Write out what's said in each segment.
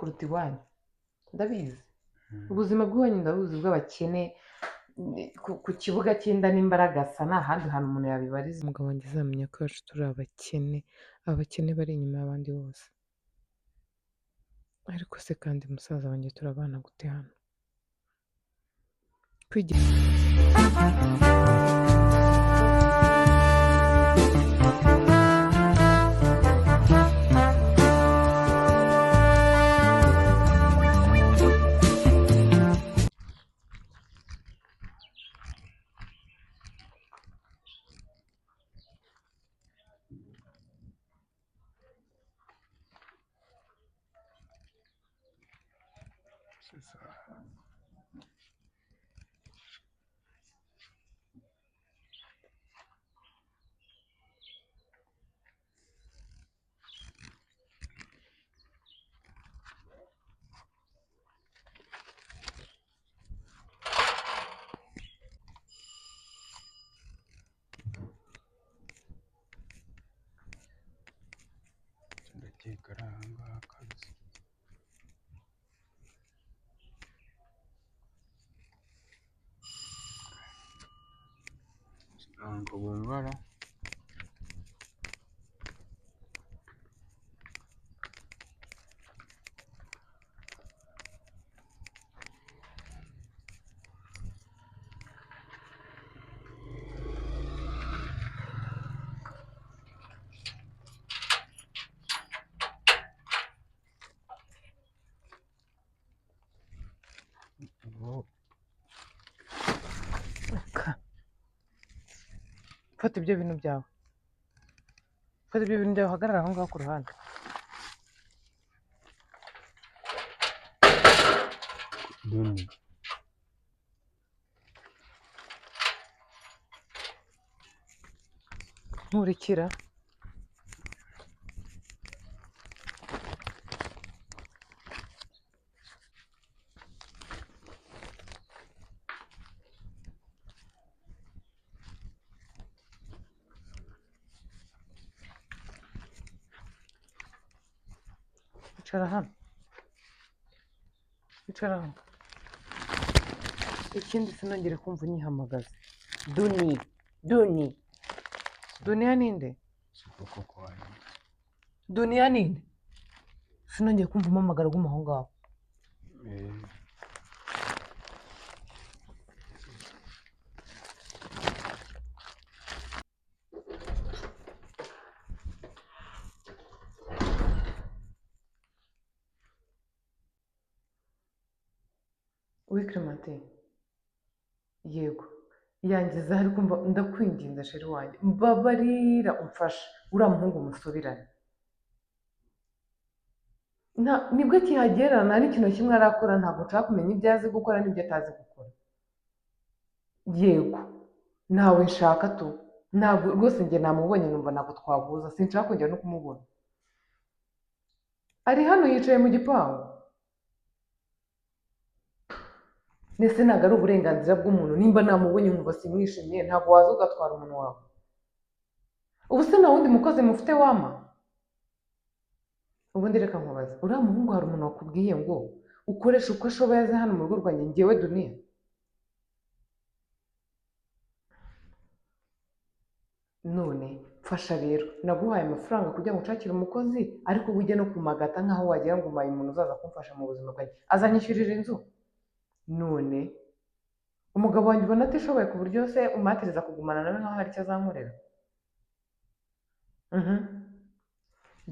kuruta iwanyu ndabizi ubuzima bw'iwanyu ndabuzi bw'abakene ku kibuga cy'inda n'imbaraga asa nta handi hantu umuntu yabibariza umugabo wanjye azamenya ko iwacu turi abakene bari inyuma y'abandi bose ariko se kandi musaza wanjye turabana gute hano kwigira ndakeka ari aha ngaha akazi ntabwo bubara fata ibyo bintu byawe uhagarara aho ngaho ku ruhande duni nkurikira icara hano ikindi sinongere kumva unyihamagaza duniya ninde si ukuboko kwanjye duniya ninde sinongeye kumva umpamagara guma aho ngaho Clementine yego yangiza ariko ndakwinginze sheri wanjye mbabarira umfasha uriya muhungu musubirane nibwo akihagera nta n'ikintu kimwe arakora ntabwo nshaka kumenya ibyo azi gukora n'ibyo atazi gukora yego ntawe nshaka tu ntabwo rwose njye namubonye numva ntabwo twabuza sinshaka kongera no kumubona ari hano yicaye mu gipangu ndetse ntabwo ari uburenganzira bw'umuntu nimba namubonye nkumva simwishimiye ntabwo waza ugatwara umuntu wawe ubu se nta wundi mukozi mufite wama ubundi reka nkubaze uriya muhungu hari umuntu wakubwiye ngo ukoresha uko ashoboye aze hano mu rugo rwanjye ngewe duniya none mfasha rero naguhaye amafaranga kugira ngo nshakire umukozi ariko ujye no kumagata nk'aho wagira ngo umpaye umuntu uzaza kumfasha mu buzima bwanjye azanyishyurira inzu none umugabo wanjye ubona atishoboye ku buryo se umatiriza kugumana nawe nk'aho hari icyo azankorera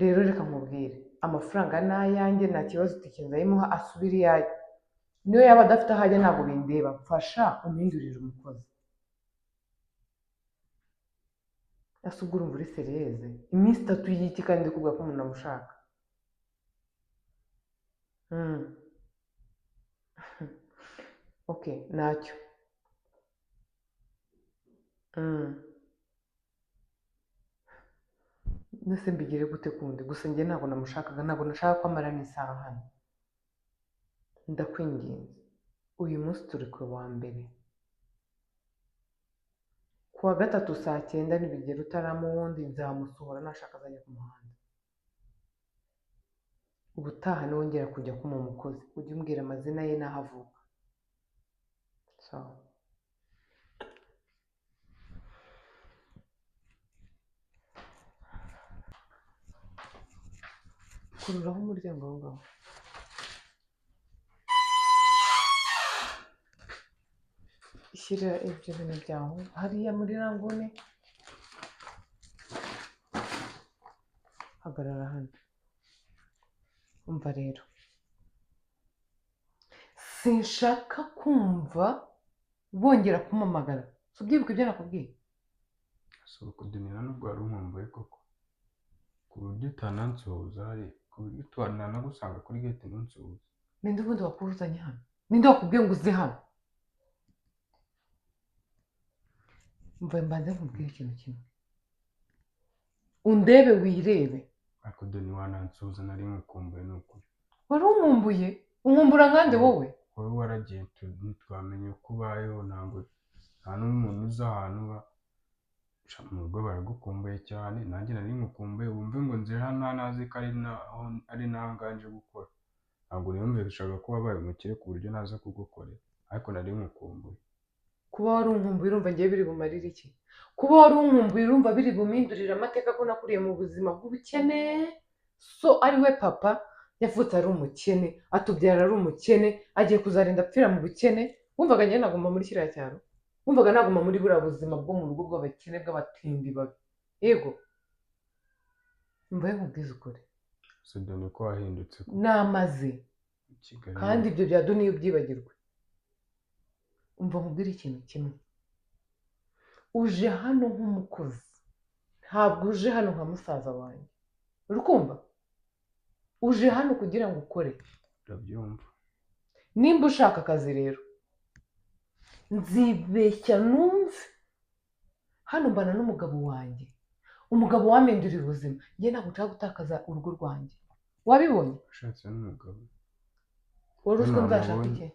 rero reka nkubwire amafaranga ni ayanjye nta kibazo utikenza yimuha asubire iyayo niyo yaba adafite aho ajya ntabwo bindeba mfasha umpindurire umukozi asubwo urumva uri seriyeze iminsi 3 y'iki kandi ndi kuvuga ko umuntu amushaka okay ntacyo nese mbigire gute kundi gusa njye ntabwo namushakaga ntabwo nashaka ko amara n'isaha hano ndakwinginze uyu munsi turi ku wa mbere ku wa gatatu saa 9 nibigera utarama uwundi nzamusohora nashaka azajya ku muhanda ubutaha niwongera kujya kuma umukozi ujye umbwira amazina ye n'aho avuka. Sawa. Kururaho umuryango aho ngaho. Shyira ibyo bintu byawe hariya muri rangone. Hagarara hano. Umva rero, sinshaka kumva bongera kumpamagara. Si ubyibuka ibyo nakubwiye? si ukudinira nubwo wari unkumbuye koko, ku buryo utanansuhuza hari, ku buryo utananagusanga kuri gate ntunsuhuze. Ninde ubundi wakuzanye hano? Ninde wakubwiye ngo uze hano? Umva mbanze nkubwire ikintu kimwe, undebe wirebe. Ariko Deni wanansuhuza nari nkukumbuye ni ukuri. Wari unkumbuye? Unkumbura nkande wowe? Wowe waragiye ntitwamenye uko ubayeho, ntabwo nta n'umuntu uzi ahantu uba. Mu rugo baragukumbuye cyane, nanjye nari nkukumbuye, wumve ngo nze hano ntazi ko ari naho nganje gukora. Ntabwo niyumvishaga ko wabaye umukire ku buryo naza kugukorera, ariko nari nkukumbuye. Kuba wari unkumbuye urumva ngiye biri bumarire iki? Kuba wari unkumbuye urumva biri bumindurire amateka ko nakuriye mu buzima bw'ubukene? So ari we papa yavutse ari umukene, atubyara ari umukene, agiye kuzarinda apfira mu bukene. Wumvaga njye naguma muri kiriya cyaro? Wumvaga naguma muri buriya buzima bwo mu rugo bw'abakene bw'abatindi babi? Yego. Mbaye nkubwize ukuri. Se Deni ko wahindutse Namaze. Kigali. Kandi ibyo bya Doni ubyibagirwe. Umva nkubwire ikintu kimwe, uje hano nk'umukozi, ntabwo uje hano nka musaza wanjye. Uri kumva? Uje hano kugira ngo ukore. Urabyumva? Nimba ushaka akazi rero, nzibeshya numve hano mbana n'umugabo wanjye, umugabo wamindurira ubuzima. Njye ntabwo nshaka gutakaza urugo rwanjye. Wabibonye? Ushatse n'umugabo. Wari uzi ko nzashaka iki?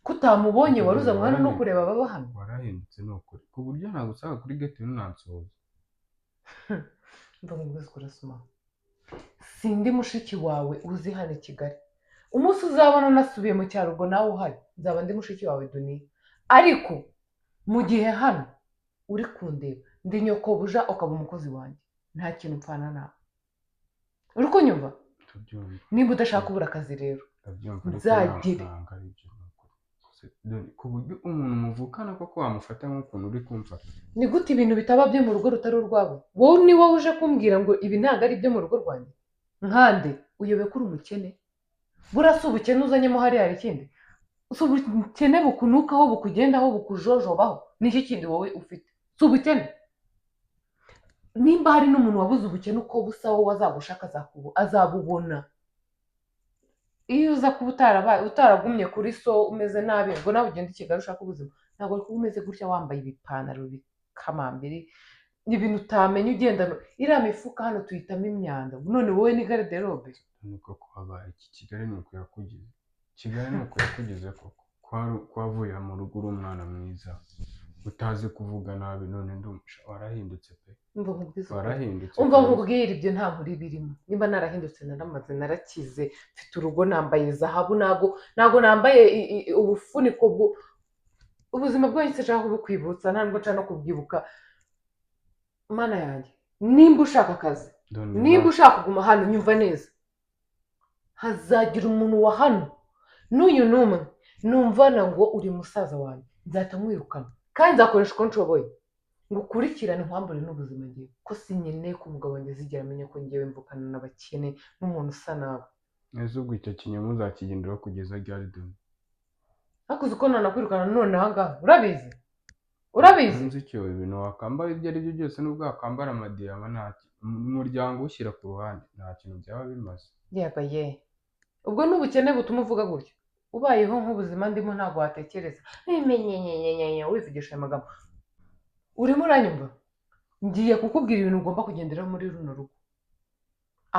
Kutamubonye wari uzanywe hano no kureba ababa hano? Warahindutse ni ukuri, ku buryo nagusanga kuri gate ntunansuhuze. Mva nkubwize ukuri Asuma, sindi mushiki wawe uzi hano i Kigali. Umunsi uzabona nasubiye mu cyaro ubwo nawe uhari, nzaba ndi mushiki wawe Duniya. Ariko mu gihe hano uri kundeba ndi nyokobuja ukaba umukozi wanjye, nta kintu mpfana nawe. Uri kunyumva? Ndabyumva. Nimba udashaka kubura akazi rero, Ndabyumva ariko nzagire. ntabwo ari ibyo. Ku buryo umuntu muvukana koko wamufata nk'ukuntu uri kumfata. Ni gute ibintu bitaba byo mu rugo rutari urwawe? Wowe ni wowe uje kumbwira ngo ibi ntabwo ari ibyo mu rugo rwanjye? Nkande uyobe ko uri umukene? Buriya si ubukene uzanyemo hariya hari ikindi? Si ubukene bukunukaho bukugendaho bukujojobaho? Niki kindi wowe ufite? Si ubukene? Nimba hari n'umuntu wabuze ubukene uko busa wowe azagushaka azabubona. Iyo uza kuba utaragumye kuri so umeze nabi ngo nawe ugende i Kigali ushaka ubuzima, ntabwo ari kuba umeze gutya wambaye ibipantaro bikamambiri, ibintu utamenya ugendana. Iriya mifuka hano tuyitamo imyanda, none wowe ni garderobe. Niko kuhabaye. Iki Kigali ni uko yakugize. Kigali ni uko yakugize koko. Ko wavuye mu rugo uri umwana mwiza, utazi kuvuga nabi, none warahindutse pe. Umva nkubwize. Warahindutse. Umva nkubwire ibyo nta nkuri birimo. Nimba narahindutse naramaze, narakize, mfite urugo, nambaye zahabu, ntago nambaye ubufuniko ubuzima bwose nshaka kubukwibutsa, ntabwo nshaka no kubyibuka. Mana yanjye, nimba ushaka akazi, nimba ushaka kuguma hano, nyumva neza, hazagira umuntu wa hano n'uyu n'umwe numvana ngo uri musaza wanjye, nzahita mwirukana kandi nzakoresha uko nshoboye ngo ukurikirane nkwambure n'ubuzima ngiye, ko sinkeneye ko umugabo wanjye azigera amenya ko ngewe mvukana n'abakene n'umuntu usa nawe. Ese ubwo icyo kinyoma uzakigenderaho kugeza ryari Doni? Ariko uzi ko nanakwirukana none aha ngaha, urabizi? Urabizi? Nzi icyo ibintu wakambara ibyo ari byo byose, nubwo wakambara amadiyama umuryango ushyira ku ruhande, nta kintu byaba bimaze. Yego ye, ubwo n'ubukene butuma uvuga gutya? Ubayeho nk'ubuzima ndimo ntabwo watekereza nyenyenyenyenyenye wivugisha aya magambo. Urimo uranyumva? Ngiye kukubwira ibintu ugomba kugenderaho muri runo rugo,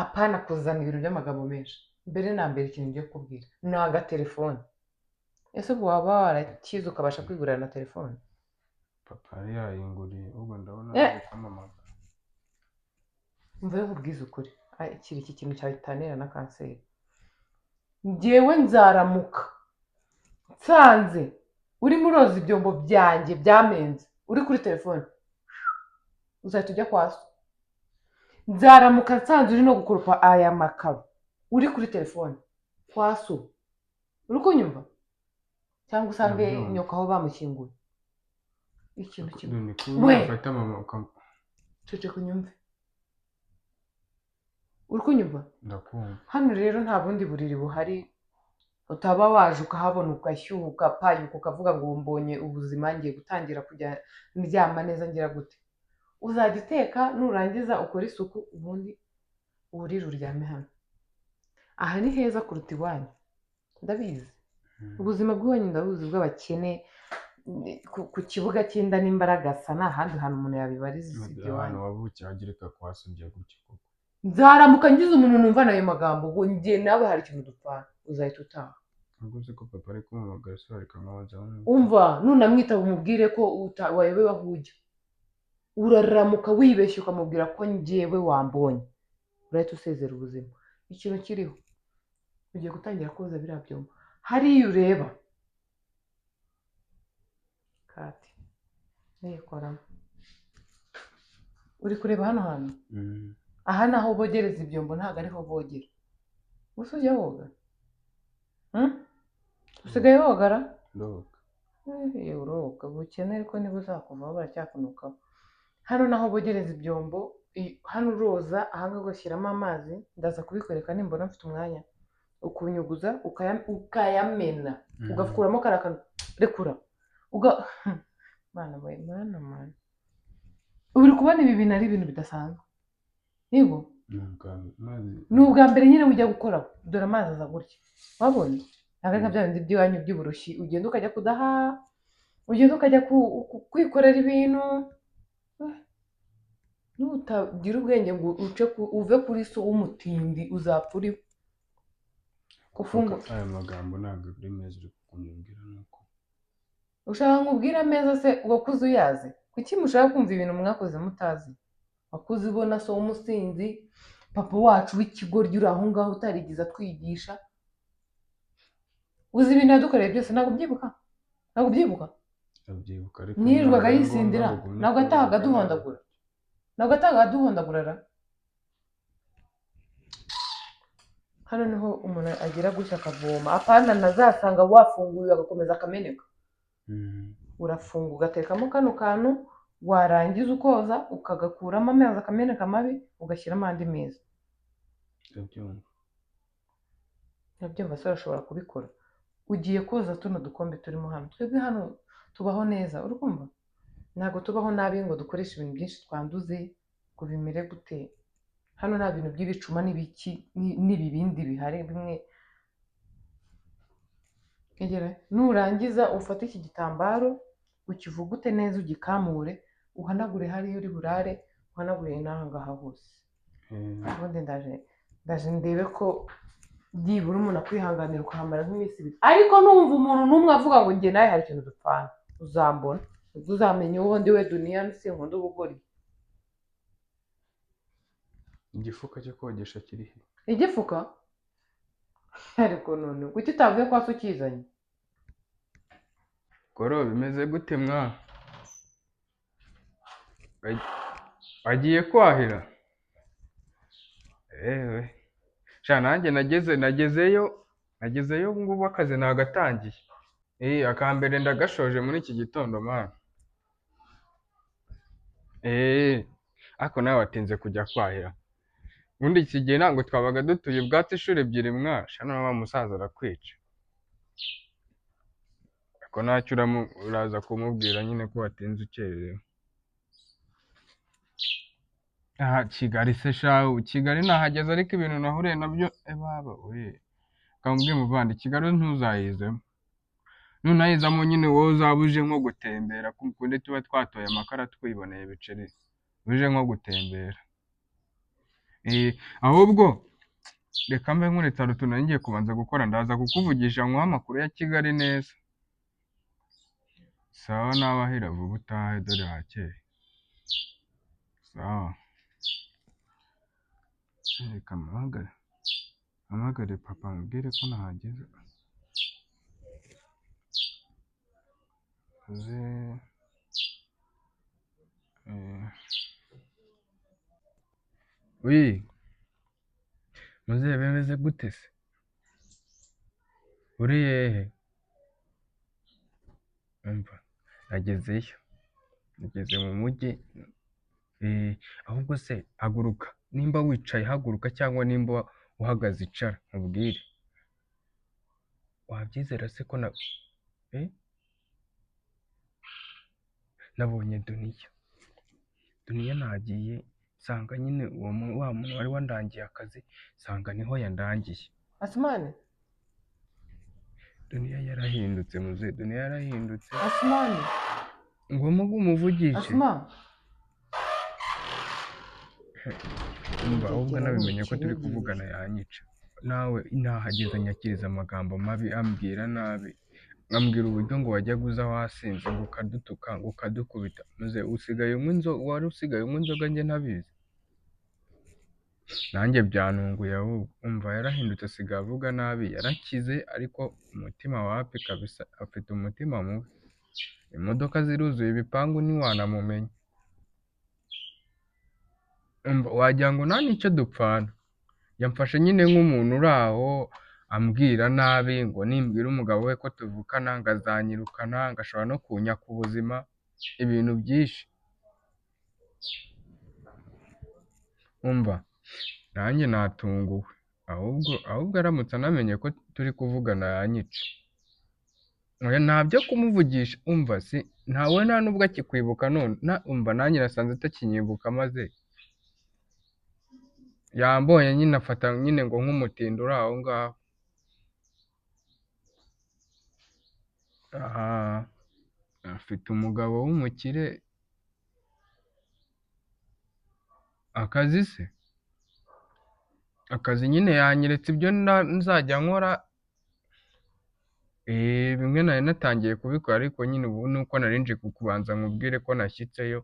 apana kuzana ibintu by'amagambo menshi. Mbere na mbere ikintu ngiye kukubwira ni agatelefone. Ese ubwo waba warakize ukabasha kwigurira na telefone? Papa yari yayinguriye, ubwo ndabona ari kwamamaza. Mva yo nkubwize ukuri, kiri iki kintu cyahitanira na kanseri. Njyewe nzaramuka nsanze urimo uroza ibyombo byanjye byamenze uri kuri telefone, uzahita ujya kwa so. Nzaramuka nsanze uri no gukoropa aya makaro uri kuri telefone, kwa so. Uri kunyumva? Cyangwa usange Ndabyumva. nyoka aho bamushyinguye. Ikintu kimwe. Ni kuba We! wafata mama Ceceka unyumve. Uri kunyumva? ndakumva. Hano rero nta bundi buriri buhari utaba waje ukahabona ugashyuha ugapayuka ukavuga ngo mbonye ubuzima, ngiye gutangira kujya ndyama neza ngira gute. Uzajya uteka nurangiza ukora isuku ubundi uburire uryame hano. Aha ni heza kuruta iwanyu, ndabizi. Ubuzima bw'iwanyu ndabuzi bw'abakene, ku kibuga cy'inda n'imbaragasa nta handi hantu umuntu yabibariza usibye Ahantu iwanyu. wavukiye hagereka kwa so ujya gutya koko. Nzaramuka ngize umuntu numva nayo magambo ngo njye nawe hari ikintu dupfana, uzahita utaha. Ubwo uzi ko papa ari kumuhamagara so ariko nkabanza Umva nunamwitaba umubwire ko wayobewe aho ujya. Uraramuka wibeshye ukamubwira ko njyewe wambonye, urahita usezera ubuzima. Ikintu kiriho ugiye gutangira koza biriya byombo hariya ureba. Kati nikoramo uri kureba hano hantu. Aha naho bogereza ibyombo ntabwo ariho bogera. Gusa ujya woga? Usigaye wogara? ndoga. Uroga ubukene ariko niba uzakuvaho baracyakunukaho. Hano naho bogereza ibyombo, hano uroza, ahangaha ugashyiramo amazi, ndaza kubikwereka nimbona mfite umwanya. Ukunyuguza ukayamena, ugakuramo kariya kantu, rekura. Mana we, mana. Uri kubona ibi bintu ari ibintu bidasanzwe? Yego? Ni ubwa mbere nyine ujya gukoraho. Dore amazi aza gutya. Wabonye? Ntabwo ari nka bya bindi by'iwanyu by'uburushyi, ugenda ukajya kudaha, ugenda ukajya kwikorera ibintu. Nutagira ubwenge ngo uve kuri so w'umutindi uzapfa uriho. Aya magambo ntabwo ari meza uri kukumbwira nuko. Ushaka nkubwira ameza se wakuze uyazi? Kuki mushaka kumva ibintu mwakoze mutazi? Wakuze ubona so w'umusinzi, papa wacu w'ikigoryi uri aho ngaho utarigeze atwigisha. Uzi ibintu yadukoreye byose ntabwo ubyibuka? Ntabwo ubyibuka? Ndabyibuka ariko nirirwaga yisindira, ntabwo atahaga aduhondagura. Ntabwo atahaga aduhondagura. Hano niho umuntu agira gutya akavoma. Apana nazasanga wafunguye agakomeza akameneka. Urafunga ugatekamo kano kantu, warangiza ukoza ukagakuramo amazi akameneka mabi, ugashyiramo andi meza. Ndabyumva se urashobora kubikora. Ugiye koza tuno dukombe turimo hano. Twebwe hano tubaho neza, urukumva? Ntabwo tubaho nabi ngo dukoreshe ibintu byinshi twanduze ngo bimere gute. Hano nta bintu by'ibicuma n'ibiki n'ibibindi bihari bimwe. Nurangiza ufate iki gitambaro ukivugute neza ugikamure, uhanagure hariya uri burare, uhanagure n'aha ngaha hose. Ubundi ndaje ndebe ko byibura umuntu akwihanganira ukahamara nk'iminsi ibiri. Ariko numva umuntu n'umwe avuga ngo njye nawe hari ikintu dupfana, uzambona. Uzamenye uwo ndi we duniya sinkunda ubugoryi. Igifuka cyo kogesha kiri he? Igifuka? Ariko none kuki utavuye kwa so ukizanye? Koro bimeze gute mwa? Agiye kwahira? Sha nanjye nagezeyo ngubu akazi nagatangiye. Akambere ndagashoje muri iki gitondo mwana. Ako nawe watinze kujya kwahira. Ubundi iki gihe ntabwo twabaga dutuye ubwatsi inshuro ebyiri mwa. Sha none wa musaza arakwica. Ako ntacyo uraza kumubwira nyine ko watinze ukererewe. Kigali se shahu, Kigali nahageze ariko ibintu nahuriye nabyo baba we. Kamubwiye muvandi Kigali ntuzayizemo. Nunayizamo nyine wowe uzaba uje nko gutembera kundi tuba twatoye amakara twiboneye ibiceri. Uje nko gutembera. Ahubwo reka mbe nkuretse hari utuntu ngiye kubanza gukora, ndaza kukuvugisha nkuha amakuru ya Kigali neza. Sawa nabahira vuba utahe dore hakeye. Sawa. reka mpamagare papa mubwire ko nahageze aze muzehe bimeze gute se uri hehe umva nagezeyo nageze mu mujyi ahubwo se haguruka nimba wicaye haguruka cyangwa nimba uhagaze icara nkubwire wabyizera se ko nabonye Duniya nagiye nsanga nyine wa muntu wari wandangiye akazi nsanga niho yandangiye. Asmani Duniya yarahindutse muze, Duniya yarahindutse. Asmani ngomba umuvugishe. Asmani umva ahubwo nabimenye ko turi kuvugana yanyica. Nawe nahageze anyakiriza amagambo mabi ambwira nabi. Ambwira uburyo ngo wajyaga uza wasinze ngo ukadutuka ngo ukadukubita. Muze usigaye wari usigaye unywa inzoga njye ntabizi. Nanjye byantunguye ahubwo umva yarahindutse asigaye avuga nabi yarakize ariko umutima wapi kabisa afite umutima mubi. Imodoka ziruzuye ibipangu ntiwanamumenya. Wagira ngo nta n'icyo dupfana. Yamfashe nyine nk'umuntu uri aho ambwira nabi ngo nimbwira umugabo we ko tuvukana ngo azanyirukana ngo ashobora no kunyaka ubuzima ibintu byinshi. Umva nanjye natunguwe ahubwo aramutse anamenye ko turi kuvugana yanyica. Ntabyo kumuvugisha umva si ntawe nta nubwo akikwibuka none umva nanjye nasanze atakinyibuka maze yambonye nyine afata nyine ngo nk'umutindi uri aho ngaho. Afite umugabo w'umukire. Akazi nyine yanyeretse ibyo nzajya nkora. Bimwe nari natangiye kubikora ariko nyine ubu nuko nari nje kukubanza nkubwire ko nashyitseyo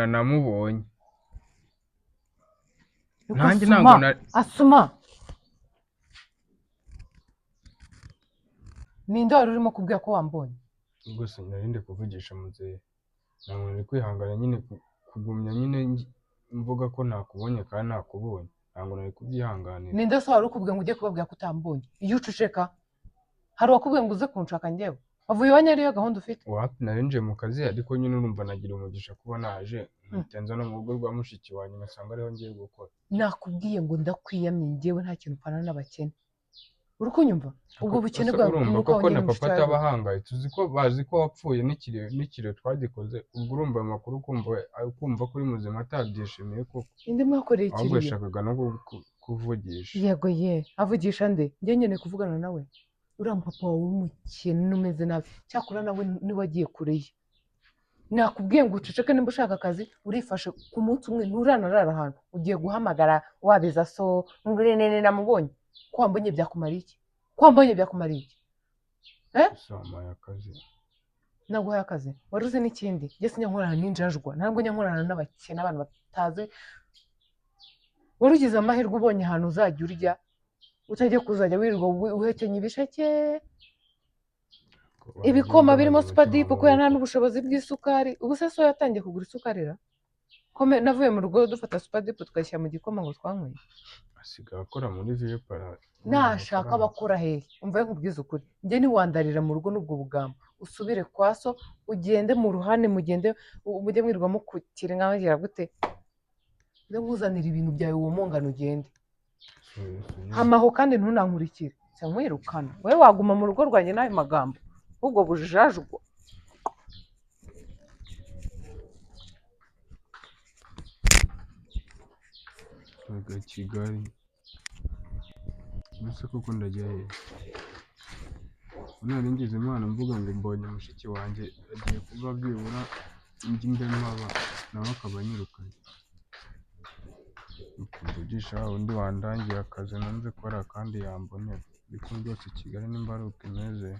namubonye. Nanjye ntabwo Asuma ninde wari urimo kubwira ko wambonye? Gusa nari ndi kuvugisha muzehe ntabwo nari kwihangana nyine kugumya nyine mvuga ko nakubonye kandi nakubonye ntabwo nari kubyihanganira. Ninde se wari ukubwira ngo ujye kubabwira ko utambonye? Iyo uceceka hari uwakubwiye ngo uze kunshaka njyewe? Wavuye iwanyu ariyo gahunda ufite? Wapi nari nje mu kazi ariko nyine urumva nagira umugisha kuba naje ntenza no mu rugo rwa mushiki wanjye ngasanga ariho ngiye gukora. Nakubwiye ngo ndakwiyamye njyewe nta kintu upfana n'abakene. Uri kunyumva? Ubwo bukene bwawe urumva koko na papa ataba ahangayitse uzi ko bazi ko wapfuye n'ikiriyo twagikoze ubwo urumva ayo makuru kumva ko uri muzima atabyishimiye koko. Indi mwakoreye ikiriyo ahubwo yashakaga no kuvugisha. Yego avugisha nde? Njye nyine kuvugana nawe uriya papa wawe w'umukene umeze nabi cyakora nawe niwe agiye kure ye. Nakubwiye ngo uceceke nimba ushaka akazi urifashe ku munsi umwe nturanarara ahantu ugiye guhamagara wabiza so ngurene namubonye. Ko wambonye byakumara iki? Samaye akazi. Naguhaye akazi wari uzi n'ikindi njye sinyankorana n'injajwa ntabwo nyankorana n'abakene abantu batazi. Wari ugize amahirwe ubonye ahantu uzajya urya utajya kuzajya wirirwa uhekenye ibisheke ibikoma birimo supadipu kubera nta n'ubushobozi bw'isukari. Ubu se so yatangiye kugura isukari ra? Navuye mu rugo dufata supadipu tukayishyira mu gikoma ngo twanyweye. Asigaye akora muri Viyepara. Nashaka abakora hehe? Umva nkubwize ukuri njye niwandarira mu rugo n'ubwo bugamba usubire kwa so ugende mu ruhane mujye mwirirwa mukutira nkabagira gute nze nkuzanira ibintu byawe uwo mungano ugende hamaho kandi ntunankurikire nkwirukana. Wowe waguma mu rugo rwanjye n'ayo magambo ubwo bujajwa. Kigali mbese koko ndajya hehe? None ngize imana mvuga ngo mbonye mushiki wanjye agiye kuba byibura indi mbemaba nawe akaba anyirukanye. Mvugisha undi wandangiye akazi nanze gukora kandi yambonera ariko rwose Kigali nimba ari uko imeze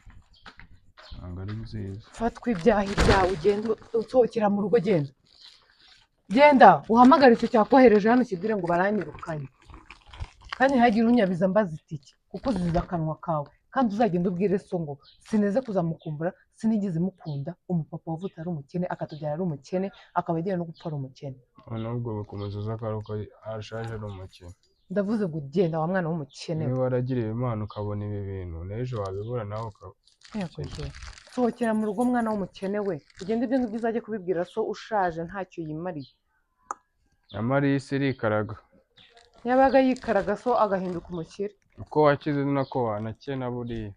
ntabwo ari nziza. Fatwa ibyaha ibyawe ugenda unsohokera mu rugo genda genda uhamagare icyo cyakohereje hano ukibwire ngo baranyirukanye kandi ntihagire unyabiza mbaza itike kuko uzize akanwa kawe kandi uzagenda ubwire so ngo sineze kuzamukumbura sinigeze mukunda umupapa wavutse ari umukene akatubyara ari umukene akaba agiye no gupfa ari umukene noneho ubwo bikomeza uza akaruko ashaje ari umukene ndavuze ngo genda wa mwana w'umukene niba waragiriwe Imana ukabona ibi bintu n'ejo wabibura nawe ukaba sohokera mu rugo mwana w'umukene we ugende ibyo ngibyo uzajye kubibwira so ushaje ntacyo yimariye nyamara iyi si irikaraga yabaga yikaraga so agahinduka umukire uko wakize nako wanakena buriya